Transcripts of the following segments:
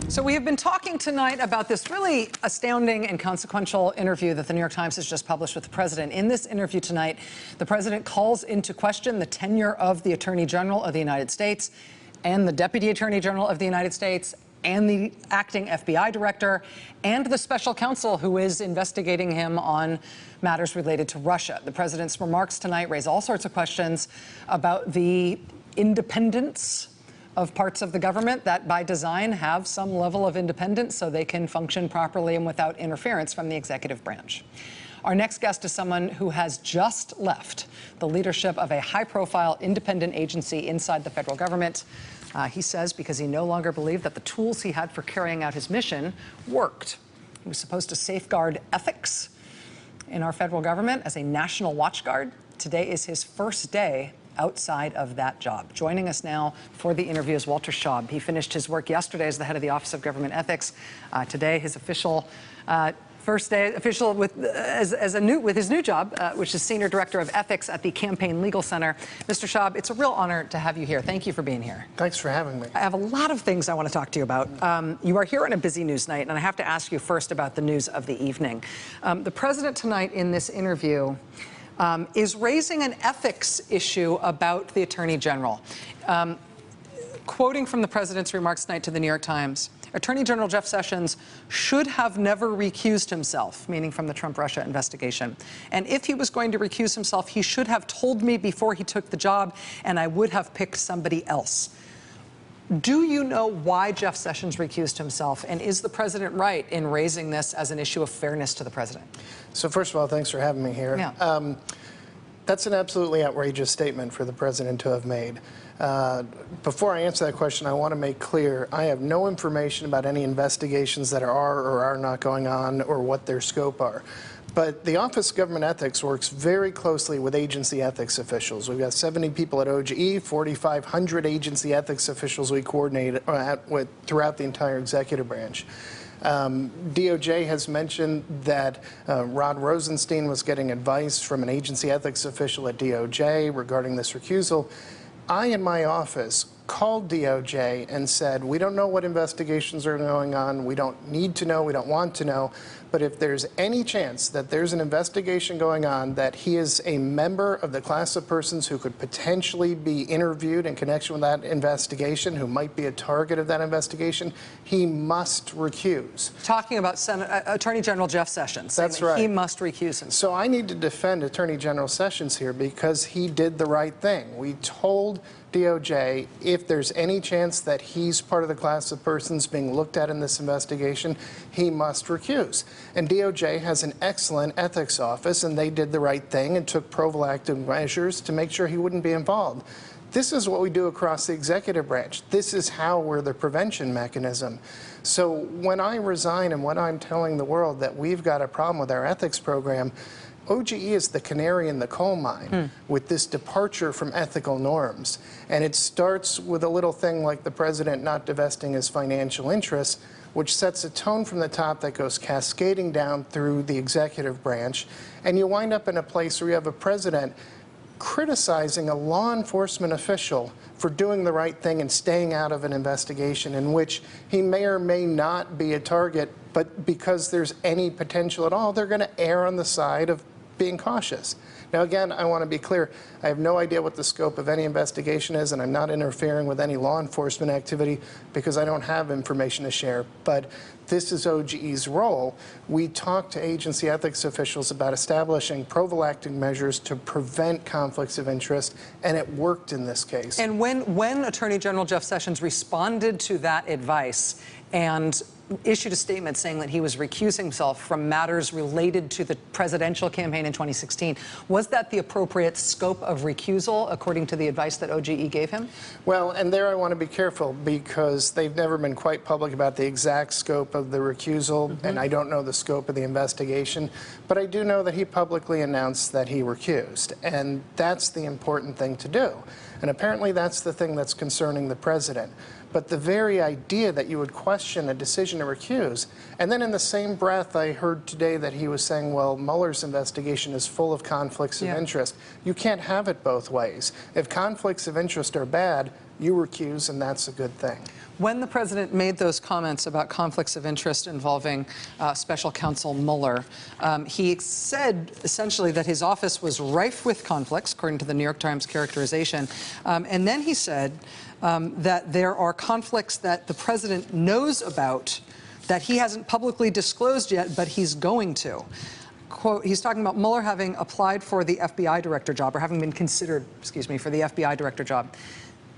So we have been talking tonight about this really astounding and consequential interview that the New York Times has just published with the president. In this interview tonight, the president calls into question the tenure of the Attorney General of the United States and the Deputy Attorney General of the United States and the acting FBI director and the special counsel who is investigating him on matters related to Russia. The president's remarks tonight raise all sorts of questions about the independence of parts of the government that by design have some level of independence so they can function properly and without interference from the executive branch. Our next guest is someone who has just left the leadership of a high-profile independent agency inside the federal government. He says because he no longer believed that the tools he had for carrying out his mission worked. He was supposed to safeguard ethics in our federal government as a national watchguard. Today is his first day outside of that job. Joining us now for the interview is Walter Shaub. He finished his work yesterday as the head of the Office of Government Ethics. Today, his first day official with his new job, which is Senior Director of Ethics at the Campaign Legal Center. Mr. Shaub, it's a real honor to have you here. Thank you for being here. Thanks for having me. I have a lot of things I want to talk to you about. You are here on a busy news night, and I have to ask you first about the news of the evening. The president tonight in this interview is raising an ethics issue about the Attorney General. Quoting from the president's remarks tonight to the New York Times, Attorney General Jeff Sessions should have never recused himself, meaning from the Trump-Russia investigation. And if he was going to recuse himself, he should have told me before he took the job, and I would have picked somebody else. Do you know why Jeff Sessions recused himself, and is the president right in raising this as an issue of fairness to the president? So first of all, thanks for having me here. Yeah. That's an absolutely outrageous statement for the president to have made. Before I answer that question, I want to make clear I have no information about any investigations that are or are not going on or what their scope are. But the Office of Government Ethics works very closely with agency ethics officials. We've got 70 people at OGE, 4,500 agency ethics officials we coordinate with throughout the entire executive branch. DOJ has mentioned that Rod Rosenstein was getting advice from an agency ethics official at DOJ regarding this recusal. I, in my office, called DOJ and said, we don't know what investigations are going on, we don't need to know, we don't want to know, but if there's any chance that there's an investigation going on that he is a member of the class of persons who could potentially be interviewed in connection with that investigation, who might be a target of that investigation, he must recuse. Talking about Attorney General Jeff Sessions. That's right. He must recuse himself. So I need to defend Attorney General Sessions here because he did the right thing. We told DOJ, if there's any chance that he's part of the class of persons being looked at in this investigation, he must recuse. And DOJ has an excellent ethics office, and they did the right thing and took prophylactic measures to make sure he wouldn't be involved. This is what we do across the executive branch. This is how we're the prevention mechanism. So when I resign and when I'm telling the world that we've got a problem with our ethics program, OGE is the canary in the coal mine with this departure from ethical norms. And it starts with a little thing like the president not divesting his financial interests, which sets a tone from the top that goes cascading down through the executive branch. And you wind up in a place where you have a president criticizing a law enforcement official for doing the right thing and staying out of an investigation in which he may or may not be a target, but because there's any potential at all, they're going to err on the side of being cautious. Now, again, I want to be clear. I have no idea what the scope of any investigation is, and I'm not interfering with any law enforcement activity because I don't have information to share. But this is OGE's role. We talk to agency ethics officials about establishing prophylactic measures to prevent conflicts of interest, and it worked in this case. And when Attorney General Jeff Sessions responded to that advice and issued a statement saying that he was recusing himself from matters related to the presidential campaign in 2016. Was that the appropriate scope of recusal, according to the advice that OGE gave him? Well, and there I want to be careful because they've never been quite public about the exact scope of the recusal, and I don't know the scope of the investigation, but I do know that he publicly announced that he recused, and that's the important thing to do. And apparently that's the thing that's concerning the president. But the very idea that you would question a decision to recuse, and then in the same breath I heard today that he was saying, well, Mueller's investigation is full of conflicts of interest. You can't have it both ways. If conflicts of interest are bad, you recuse, and that's a good thing. When the president made those comments about conflicts of interest involving special counsel Mueller, he said essentially that his office was rife with conflicts, according to the New York Times characterization. And then he said that there are conflicts that the president knows about that he hasn't publicly disclosed yet, but he's going to. Quote, he's talking about Mueller having applied for the FBI director job, or having been considered, excuse me, for the FBI director job.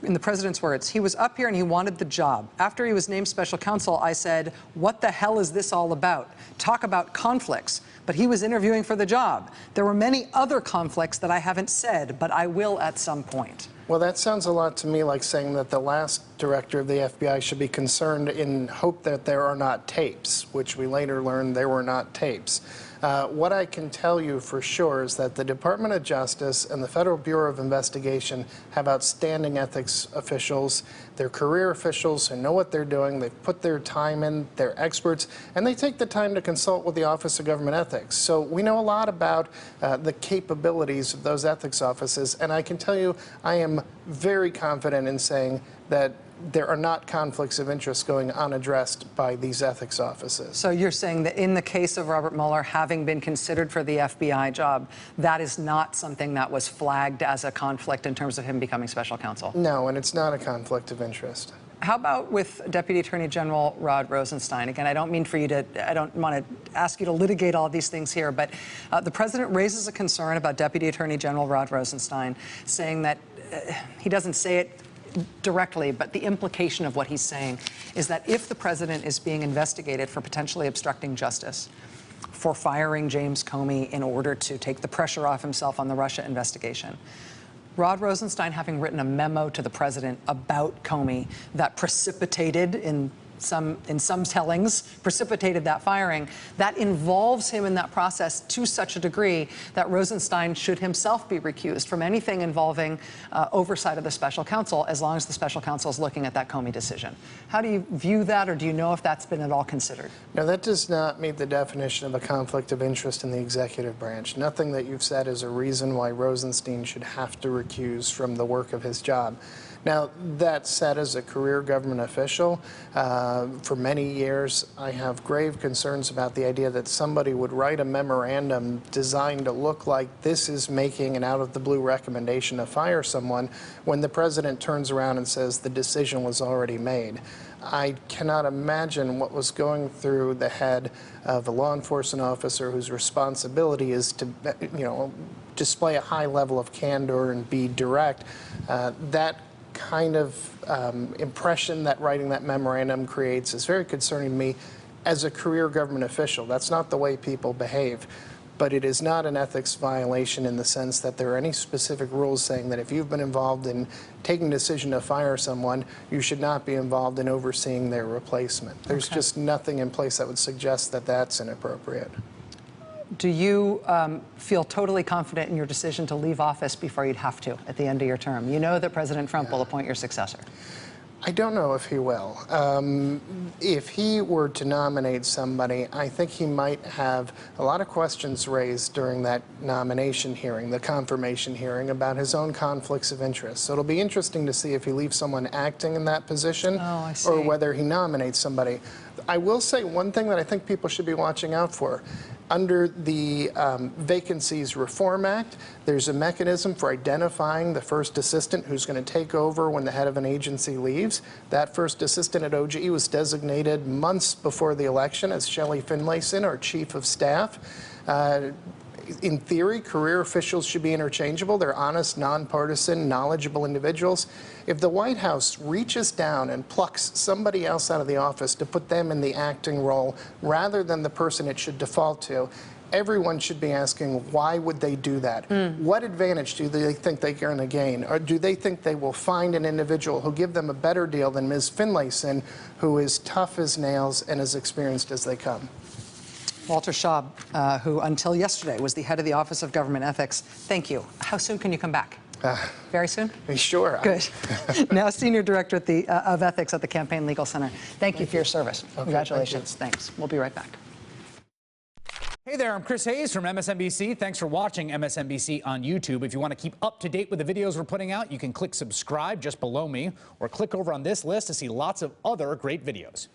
In the president's words, he was up here and he wanted the job. After he was named special counsel, I said, what the hell is this all about? Talk about conflicts. But he was interviewing for the job. There were many other conflicts that I haven't said, but I will at some point. Well, that sounds a lot to me like saying that the last director of the FBI should be concerned in hope that there are not tapes, which we later learned there were not tapes. What I can tell you for sure is that the Department of Justice and the Federal Bureau of Investigation have outstanding ethics officials. They're career officials who know what they're doing. They've put their time in. They're experts, and they take the time to consult with the Office of Government Ethics. So we know a lot about the capabilities of those ethics offices, and I can tell you I am very confident in saying that there are not conflicts of interest going unaddressed by these ethics offices. So you're saying that in the case of Robert Mueller having been considered for the FBI job, that is not something that was flagged as a conflict in terms of him becoming special counsel? No, and it's not a conflict of interest. How about with Deputy Attorney General Rod Rosenstein? Again, I don't want to ask you to litigate all of these things here, but the president raises a concern about Deputy Attorney General Rod Rosenstein, saying that he doesn't say it directly, but the implication of what he's saying is that if the president is being investigated for potentially obstructing justice, for firing James Comey in order to take the pressure off himself on the Russia investigation, Rod Rosenstein having written a memo to the president about Comey that precipitated in some tellings, precipitated that firing, that involves him in that process to such a degree that Rosenstein should himself be recused from anything involving oversight of the special counsel, as long as the special counsel is looking at that Comey decision. How do you view that, or do you know if that's been at all considered? No, that does not meet the definition of a conflict of interest in the executive branch. Nothing that you've said is a reason why Rosenstein should have to recuse from the work of his job. Now, that said, as a career government official, for many years, I have grave concerns about the idea that somebody would write a memorandum designed to look like this is making an out-of-the-blue recommendation to fire someone when the president turns around and says the decision was already made. I cannot imagine what was going through the head of a law enforcement officer whose responsibility is to, display a high level of candor and be direct. That kind of impression that writing that memorandum creates is very concerning to me as a career government official. That's not the way people behave. But it is not an ethics violation in the sense that there are any specific rules saying that if you've been involved in taking a decision to fire someone, you should not be involved in overseeing their replacement. There's just nothing in place that would suggest that that's inappropriate. Do you feel totally confident in your decision to leave office before you'd have to at the end of your term? You know that President Trump will appoint your successor. I don't know if he will. If he were to nominate somebody, I think he might have a lot of questions raised during that nomination hearing, the confirmation hearing, about his own conflicts of interest. So it'll be interesting to see if he leaves someone acting in that position or whether he nominates somebody. I will say one thing that I think people should be watching out for. Under the Vacancies Reform Act, there's a mechanism for identifying the first assistant who's going to take over when the head of an agency leaves. That first assistant at OGE was designated months before the election as Shelley Finlayson, our chief of staff. In theory, career officials should be interchangeable. They're honest, nonpartisan, knowledgeable individuals. If the White House reaches down and plucks somebody else out of the office to put them in the acting role rather than the person it should default to, everyone should be asking, why would they do that? What advantage do they think they're going to gain? Or do they think they will find an individual who'll give them a better deal than Ms. Finlayson, who is tough as nails and as experienced as they come? Walter Shaub, who until yesterday was the head of the Office of Government Ethics, thank you. How soon can you come back? Very soon? Sure. Good. Now Senior Director of Ethics at the Campaign Legal Center. Thank you for your service. Congratulations. Thanks. We'll be right back. Hey there, I'm Chris Hayes from MSNBC. Thanks for watching MSNBC on YouTube. If you want to keep up to date with the videos we're putting out, you can click subscribe just below me or click over on this list to see lots of other great videos.